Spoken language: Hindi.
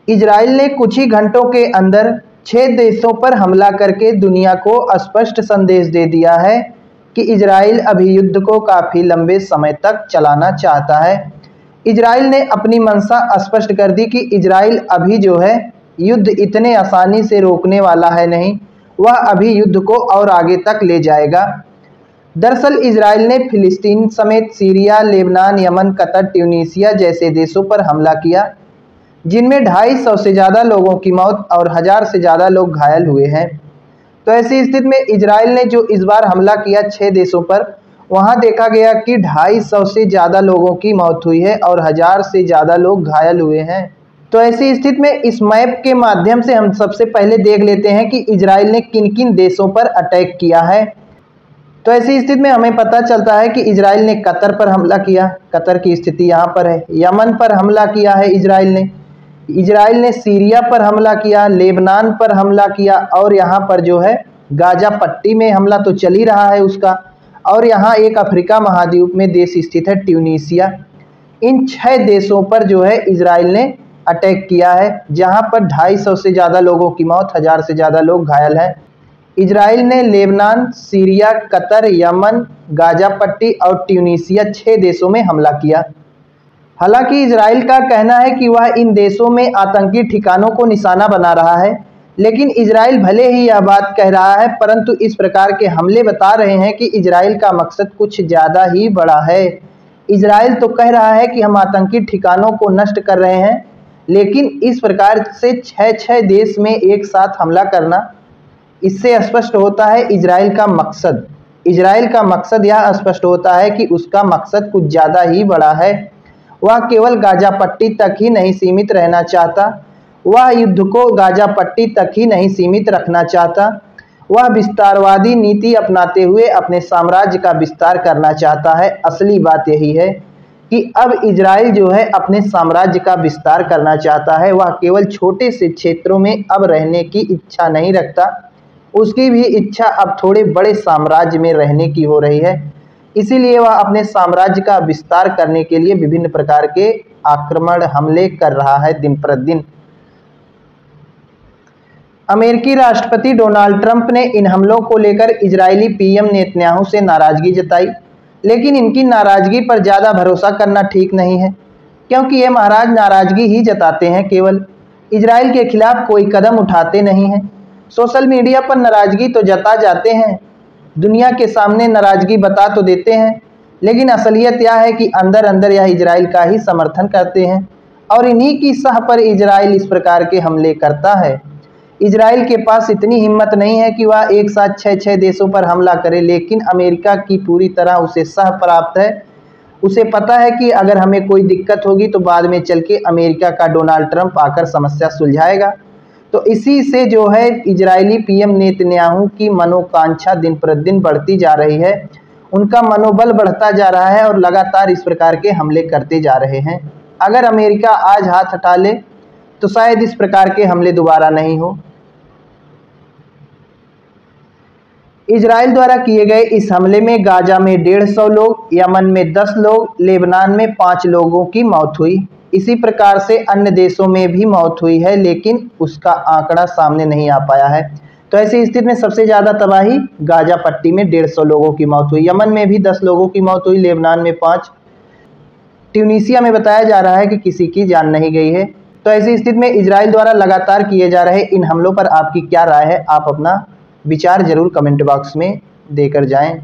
इजराइल ने कुछ ही घंटों के अंदर 6 देशों पर हमला करके दुनिया को स्पष्ट संदेश दे दिया है कि इजराइल अभी युद्ध को काफ़ी लंबे समय तक चलाना चाहता है। इजराइल ने अपनी मंशा स्पष्ट कर दी कि इजराइल अभी जो है युद्ध इतने आसानी से रोकने वाला है नहीं, वह अभी युद्ध को और आगे तक ले जाएगा। दरअसल इजराइल ने फिलिस्तीन समेत Syria, Lebanon, Yemen, Qatar, Tunisia जैसे देशों पर हमला किया, जिनमें 250 से ज़्यादा लोगों की मौत और 1000 से ज़्यादा लोग घायल हुए हैं। तो ऐसी स्थिति में इजराइल ने जो इस बार हमला किया 6 देशों पर, वहां देखा गया कि 250 से ज़्यादा लोगों की मौत हुई है और 1000 से ज़्यादा लोग घायल हुए हैं। तो ऐसी स्थिति में इस मैप के माध्यम से हम सबसे पहले देख लेते हैं कि इजराइल ने किन किन देशों पर अटैक किया है। तो ऐसी स्थिति में हमें पता चलता है कि इजराइल ने कतर पर हमला किया, कतर की स्थिति यहाँ पर है। यमन पर हमला किया है इजराइल ने सीरिया पर हमला किया, लेबनान पर हमला किया और यहाँ पर जो है गाजा पट्टी में हमला तो चल ही रहा है उसका। और यहाँ एक अफ्रीका महाद्वीप में देश स्थित है ट्यूनीसिया। इन 6 देशों पर जो है इजराइल ने अटैक किया है, जहाँ पर 250 से ज़्यादा लोगों की मौत, 1000 से ज़्यादा लोग घायल हैं। इजराइल ने Lebanon, Syria, Qatar, Yemen, Gaza पट्टी और ट्यूनीसिया 6 देशों में हमला किया। हालांकि इजराइल का कहना है कि वह इन देशों में आतंकी ठिकानों को निशाना बना रहा है, लेकिन इजराइल भले ही यह बात कह रहा है, परंतु इस प्रकार के हमले बता रहे हैं कि इजराइल का मकसद कुछ ज़्यादा ही बड़ा है। इजराइल तो कह रहा है कि हम आतंकी ठिकानों को नष्ट कर रहे हैं, लेकिन इस प्रकार से 6 देश में एक साथ हमला करना, इससे स्पष्ट होता है इजराइल का मकसद। इजराइल का मकसद यह स्पष्ट होता है कि उसका मकसद कुछ ज़्यादा ही बड़ा है। वह केवल गाजा पट्टी तक ही नहीं सीमित रहना चाहता, वह युद्ध को गाजा पट्टी तक ही नहीं सीमित रखना चाहता, वह विस्तारवादी नीति अपनाते हुए अपने साम्राज्य का विस्तार करना चाहता है। असली बात यही है कि अब इजराइल जो है अपने साम्राज्य का विस्तार करना चाहता है। वह केवल छोटे से क्षेत्रों में अब रहने की इच्छा नहीं रखता, उसकी भी इच्छा अब थोड़े बड़े साम्राज्य में रहने की हो रही है। इसीलिए वह अपने साम्राज्य का विस्तार करने के लिए विभिन्न प्रकार के आक्रमण, हमले कर रहा है दिन प्रतिदिन। अमेरिकी राष्ट्रपति डोनाल्ड ट्रंप ने इन हमलों को लेकर इजरायली पीएम नेतन्याहू से नाराजगी जताई, लेकिन इनकी नाराजगी पर ज़्यादा भरोसा करना ठीक नहीं है, क्योंकि ये महाराज नाराजगी ही जताते हैं, केवल इजराइल के खिलाफ कोई कदम उठाते नहीं हैं। सोशल मीडिया पर नाराजगी तो जता जाते हैं, दुनिया के सामने नाराजगी बता तो देते हैं, लेकिन असलियत यह है कि अंदर अंदर यह इजराइल का ही समर्थन करते हैं और इन्हीं की सह पर इजराइल इस प्रकार के हमले करता है। इजराइल के पास इतनी हिम्मत नहीं है कि वह एक साथ 6 देशों पर हमला करे, लेकिन अमेरिका की पूरी तरह उसे सह प्राप्त है। उसे पता है कि अगर हमें कोई दिक्कत होगी तो बाद में चल के अमेरिका का डोनाल्ड ट्रंप आकर समस्या सुलझाएगा। तो इसी से जो है इजरायली पीएम नेतन्याहू की मनोकांक्षा दिन प्रतिदिन बढ़ती जा रही है, उनका मनोबल बढ़ता जा रहा है और लगातार इस प्रकार के हमले करते जा रहे हैं। अगर अमेरिका आज हाथ हटा ले तो शायद इस प्रकार के हमले दोबारा नहीं हो। इजराइल द्वारा किए गए इस हमले में गाजा में 150 लोग, यमन में 10 लोग, लेबनान में 5 लोगों की मौत हुई। इसी प्रकार से अन्य देशों में भी मौत हुई है, लेकिन उसका आंकड़ा सामने नहीं आ पाया है। तो ऐसी स्थिति में सबसे ज़्यादा तबाही गाजा पट्टी में 150 लोगों की मौत हुई, यमन में भी 10 लोगों की मौत हुई, लेबनान में 5, ट्यूनीसिया में बताया जा रहा है कि किसी की जान नहीं गई है। तो ऐसी स्थिति में इजराइल द्वारा लगातार किए जा रहे इन हमलों पर आपकी क्या राय है? आप अपना विचार जरूर कमेंट बॉक्स में देकर जाएं।